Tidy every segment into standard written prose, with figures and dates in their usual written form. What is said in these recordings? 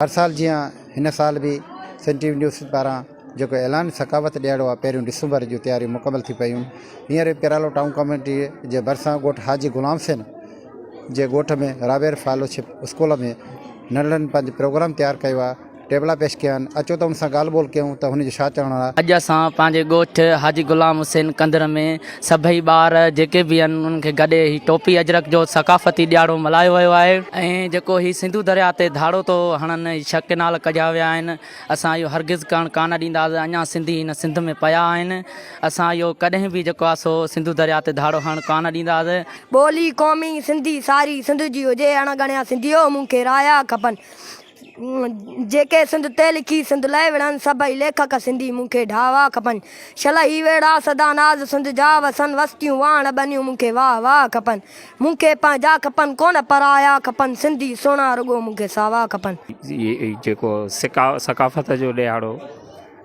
हर साल जियां हिन साल भी सन टीवी न्यूज़ पारां जेको ऐलान सकावत ॾियणो आहे 1 डिसंबर जूं तैयारियूं मुकमल थी पयूं। हींअर पेरालो टाउन कम्युनिटी जे भरिसां ॻोठ हाजी गुलाम सिंह जे ॻोठ में रावेर फैलोशिप स्कूल में नंढड़नि पंहिंजो प्रोग्राम तैयारु कयो आहे, टेबला पेश कया आहिनि। अचो त हुन सां ॻाल्हि ॿोल कयूं त हुनजो छा चवणो आहे। अॼु असां पंहिंजे ॻोठु हाजी गुलाम हुसैन कंदर में सभई ॿार जेके बि आहिनि उन्हनि खे गॾे ही टोपी अजरक जो सकाफ़ती ॾियारो मल्हायो वियो आहे। ऐं जेको ही सिंधु दरिया ते धाड़ो थो हणनि, शक नाल कॼा विया आहिनि, असां इहो हरगिज़ करणु कान ॾींदासीं। अञा सिंधी हिन सिंध में पिया आहिनि, असां इहो कॾहिं बि जेको आहे सो सिंधु दरिया ते धाड़ो हणणु कान ॾींदासीं। ॿोली क़ौमी सिंधी सारी सिंध जी हुजे, अणगणिया सिंधियो मूंखे राया खपनि। जेके सिंध ते लिखी सिंध लाइ विढ़नि, सभई लेखक सिंधी मूंखे ढावा खपनि। शलही वेड़ा सदा नाज़ सिंध जा वसन, वस्तियूं वाण बनियूं मूंखे वाह वाह खपनि। मूंखे पंहिंजा खपनि कोन पराया खपनि, सिंधी सोना रुगो मूंखे सावा खपनि। ये जेको सकाफ़त जो ॾियारो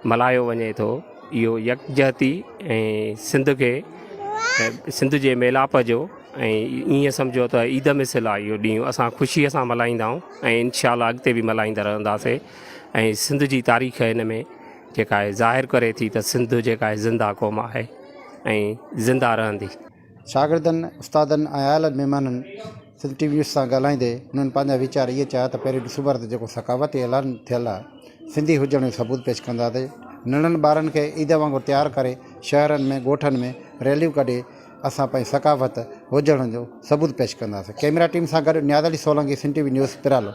मल्हायो वञे थो, इहो यकजहती ऐं सिंध जे मेलाप जो ऐं ईअं सम्झो त ईद मिसल आहे। इहो ॾींहुं असां ख़ुशीअ सां मल्हाईंदा आहियूं ऐं इनशाला अॻिते बि मल्हाईंदा रहंदासीं। ऐं सिंध जी तारीख़ हिन में जेका आहे ज़ाहिर करे थी त सिंध जेका आहे ज़िंदा क़ौम आहे ऐं ज़िंदा रहंदी। शागिर्दनि, उस्तादनि ऐं आयलनि महिमाननि सिंध टीवी न्यूज़ सां ॻाल्हाईंदे हुननि पंहिंजा वीचार इहे चया त 1 डिसंबर ते जेको सकावती ऐलान थियल आहे, सिंधी हुजण जो सबूत पेश कंदासीं। नंढनि ॿारनि खे ईद वांगुरु तयारु करे शहरनि में ॻोठनि में रैलियूं कढे असां पंहिंजी सकाफ़त हुजण जो सबूत पेश कंदासीं। कैमरा टीम सां गॾु नियाज़ अली सोलंकी, सिंध टीवी न्यूज़ पिरालो।